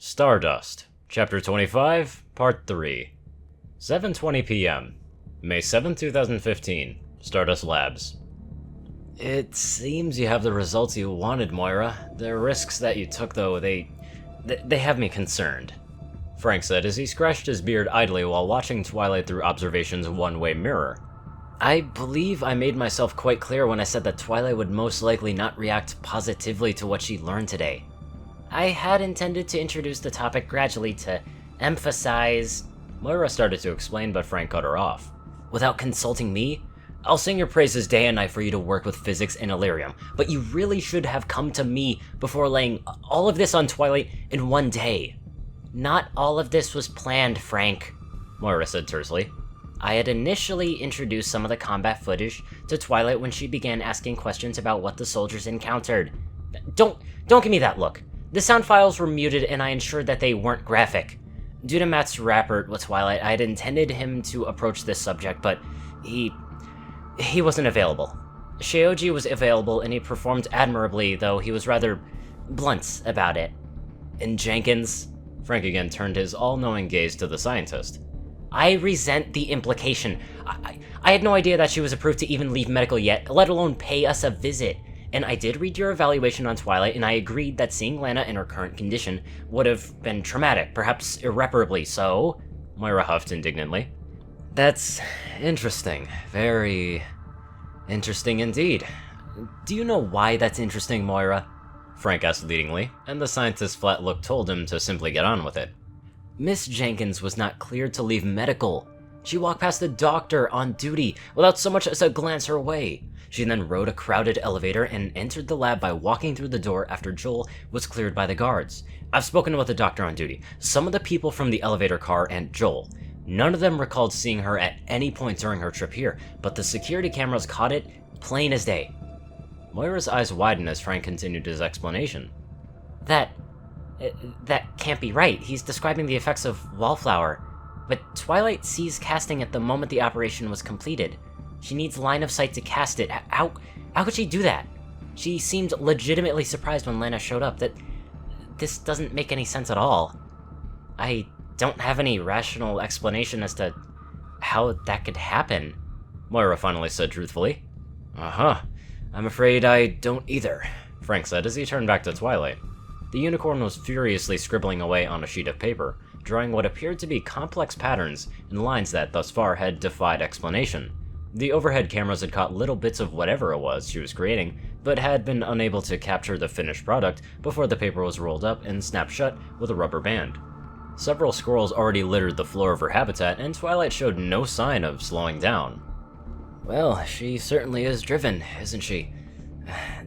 Stardust, Chapter 25, Part 3. 7:20 p.m. May 7, 2015. Stardust Labs. It seems you have the results you wanted, Moira. The risks that you took, though, they have me concerned, Frank said as he scratched his beard idly while watching Twilight through Observation's one-way mirror. I believe I made myself quite clear when I said that Twilight would most likely not react positively to what she learned today. I had intended to introduce the topic gradually to emphasize... Moira started to explain, but Frank cut her off. Without consulting me? I'll sing your praises day and night for you to work with physics and Illyrium, but you really should have come to me before laying all of this on Twilight in one day. Not all of this was planned, Frank, Moira said tersely. I had initially introduced some of the combat footage to Twilight when she began asking questions about what the soldiers encountered. Don't give me that look. The sound files were muted and I ensured that they weren't graphic. Due to Matt's rapport with Twilight, I had intended him to approach this subject, but he wasn't available. Shioji was available and he performed admirably, though he was rather blunt about it. And Jenkins? Frank again turned his all-knowing gaze to the scientist. I resent the implication. I had no idea that she was approved to even leave medical yet, let alone pay us a visit. And I did read your evaluation on Twilight, and I agreed that seeing Lana in her current condition would have been traumatic, perhaps irreparably so, Moira huffed indignantly. That's interesting. Very interesting indeed. Do you know why that's interesting, Moira? Frank asked leadingly, and the scientist's flat look told him to simply get on with it. Miss Jenkins was not cleared to leave medical. She walked past the doctor on duty without so much as a glance her way. She then rode a crowded elevator and entered the lab by walking through the door after Joel was cleared by the guards. I've spoken with the doctor on duty, some of the people from the elevator car, and Joel. None of them recalled seeing her at any point during her trip here, but the security cameras caught it plain as day. Moira's eyes widened as Frank continued his explanation. That can't be right. He's describing the effects of Wallflower. But Twilight sees casting at the moment the operation was completed. She needs line of sight to cast it. How could she do that? She seemed legitimately surprised when Lana showed up. This doesn't make any sense at all. I don't have any rational explanation as to how that could happen, Moira finally said truthfully. Uh-huh. I'm afraid I don't either, Frank said as he turned back to Twilight. The unicorn was furiously scribbling away on a sheet of paper, drawing what appeared to be complex patterns in lines that thus far had defied explanation. The overhead cameras had caught little bits of whatever it was she was creating, but had been unable to capture the finished product before the paper was rolled up and snapped shut with a rubber band. Several squirrels already littered the floor of her habitat, and Twilight showed no sign of slowing down. Well, she certainly is driven, isn't she?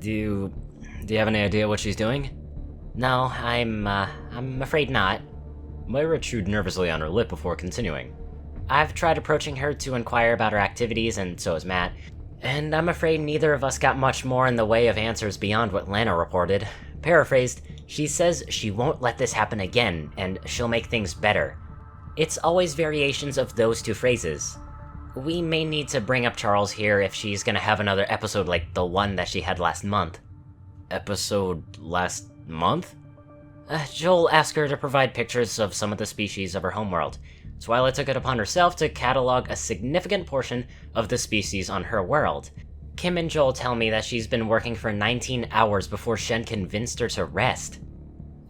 Do you have any idea what she's doing? No, I'm afraid not. Moira chewed nervously on her lip before continuing. I've tried approaching her to inquire about her activities, and so has Matt, and I'm afraid neither of us got much more in the way of answers beyond what Lana reported. Paraphrased, she says she won't let this happen again, and she'll make things better. It's always variations of those two phrases. We may need to bring up Charles here if she's gonna have another episode like the one that she had last month. Episode last month? Joel asked her to provide pictures of some of the species of her homeworld. Twilight took it upon herself to catalog a significant portion of the species on her world. Kim and Joel tell me that she's been working for 19 hours before Shen convinced her to rest.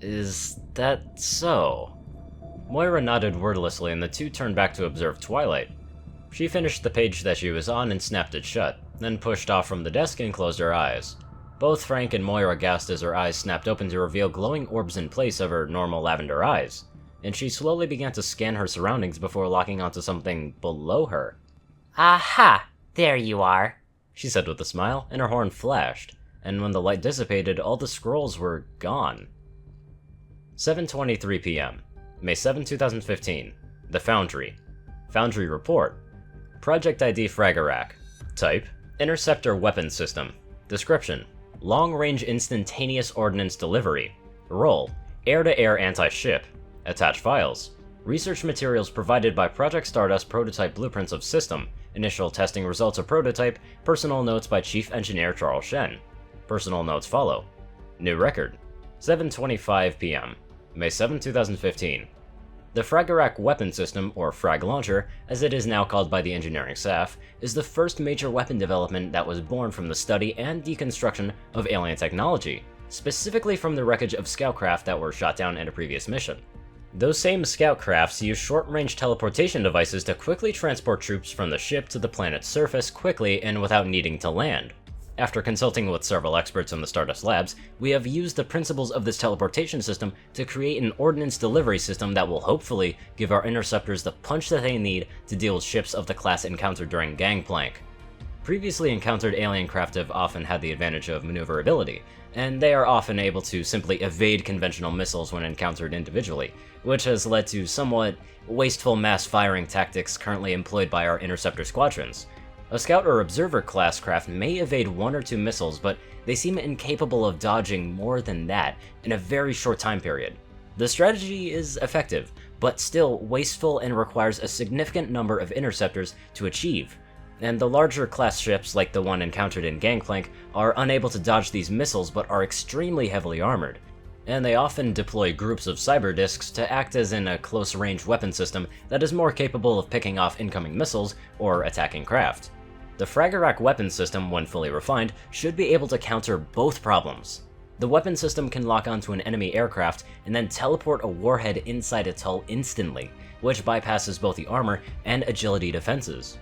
Is that so? Moira nodded wordlessly and the two turned back to observe Twilight. She finished the page that she was on and snapped it shut, then pushed off from the desk and closed her eyes. Both Frank and Moira gasped as her eyes snapped open to reveal glowing orbs in place of her normal lavender eyes, and she slowly began to scan her surroundings before locking onto something below her. Aha! There you are, she said with a smile, and her horn flashed, and when the light dissipated, all the scrolls were gone. 7:23 p.m. May 7, 2015. The Foundry. Foundry Report. Project ID Fragarak. Type: Interceptor Weapon System. Description: Long-range instantaneous ordnance delivery. Role: air-to-air anti-ship. Attached files: research materials provided by Project Stardust prototype blueprints of system, initial testing results of prototype, personal notes by Chief Engineer Charles Shen. Personal notes follow. New record: 7:25 p.m. May 7, 2015. The Fragarak weapon system, or Frag Launcher, as it is now called by the engineering staff, is the first major weapon development that was born from the study and deconstruction of alien technology, specifically from the wreckage of scoutcraft that were shot down in a previous mission. Those same scoutcrafts use short-range teleportation devices to quickly transport troops from the ship to the planet's surface quickly and without needing to land. After consulting with several experts in the Stardust labs, we have used the principles of this teleportation system to create an ordnance delivery system that will hopefully give our interceptors the punch that they need to deal with ships of the class encountered during Gangplank. Previously encountered alien craft have often had the advantage of maneuverability, and they are often able to simply evade conventional missiles when encountered individually, which has led to somewhat wasteful mass firing tactics currently employed by our interceptor squadrons. A Scout or Observer class craft may evade 1 or 2 missiles, but they seem incapable of dodging more than that in a very short time period. The strategy is effective, but still wasteful and requires a significant number of interceptors to achieve, and the larger class ships like the one encountered in Gangplank are unable to dodge these missiles but are extremely heavily armored, and they often deploy groups of cyber discs to act as in a close-range weapon system that is more capable of picking off incoming missiles or attacking craft. The Fragarak weapon system, when fully refined, should be able to counter both problems. The weapon system can lock onto an enemy aircraft and then teleport a warhead inside its hull instantly, which bypasses both the armor and agility defenses.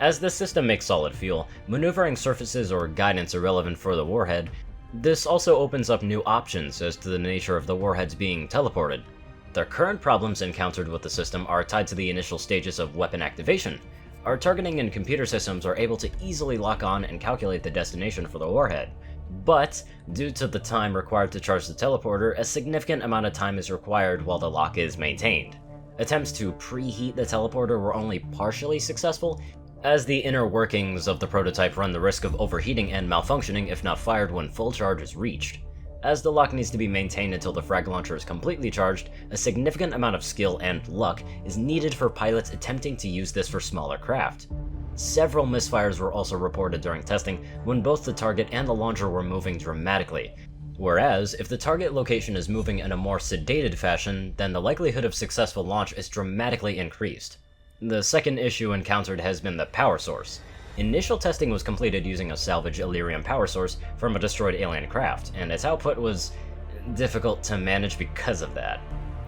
As this system makes solid fuel, maneuvering surfaces or guidance irrelevant for the warhead, this also opens up new options as to the nature of the warheads being teleported. The current problems encountered with the system are tied to the initial stages of weapon activation. Our targeting and computer systems are able to easily lock on and calculate the destination for the warhead, but due to the time required to charge the teleporter, a significant amount of time is required while the lock is maintained. Attempts to preheat the teleporter were only partially successful, as the inner workings of the prototype run the risk of overheating and malfunctioning if not fired when full charge is reached. As the lock needs to be maintained until the frag launcher is completely charged, a significant amount of skill and luck is needed for pilots attempting to use this for smaller craft. Several misfires were also reported during testing when both the target and the launcher were moving dramatically, whereas if the target location is moving in a more sedated fashion, then the likelihood of successful launch is dramatically increased. The second issue encountered has been the power source. Initial testing was completed using a salvage Illyrium power source from a destroyed alien craft, and its output was difficult to manage because of that.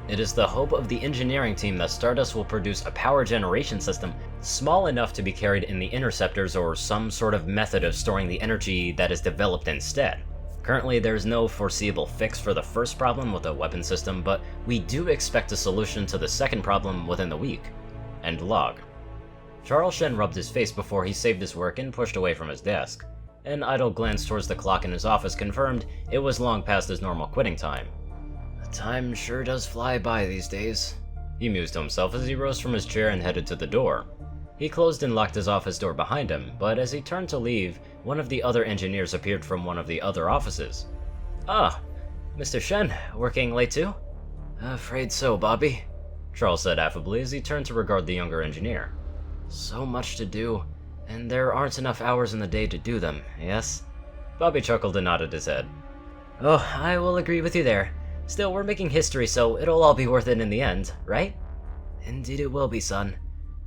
It is the hope of the engineering team that Stardust will produce a power generation system small enough to be carried in the interceptors or some sort of method of storing the energy that is developed instead. Currently, there is no foreseeable fix for the first problem with the weapon system, but we do expect a solution to the second problem within the week. End log. Charles Shen rubbed his face before he saved his work and pushed away from his desk. An idle glance towards the clock in his office confirmed it was long past his normal quitting time. The time sure does fly by these days, he mused to himself as he rose from his chair and headed to the door. He closed and locked his office door behind him, but as he turned to leave, one of the other engineers appeared from one of the other offices. Ah, Mr. Shen, working late too? Afraid so, Bobby, Charles said affably as he turned to regard the younger engineer. So much to do, and there aren't enough hours in the day to do them, yes? Bobby chuckled and nodded his head. Oh, I will agree with you there. Still, we're making history, so it'll all be worth it in the end, right? Indeed it will be, son.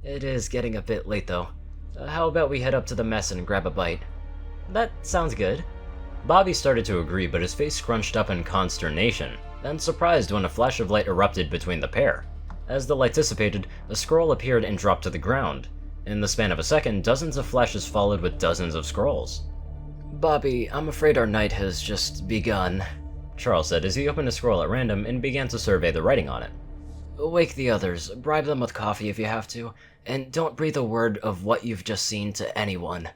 It is getting a bit late, though. How about we head up to the mess and grab a bite? That sounds good. Bobby started to agree, but his face scrunched up in consternation, then surprised when a flash of light erupted between the pair. As the light dissipated, a scroll appeared and dropped to the ground. In the span of a second, dozens of flashes followed with dozens of scrolls. Bobby, I'm afraid our night has just begun, Charles said as he opened a scroll at random and began to survey the writing on it. Wake the others, bribe them with coffee if you have to, and don't breathe a word of what you've just seen to anyone.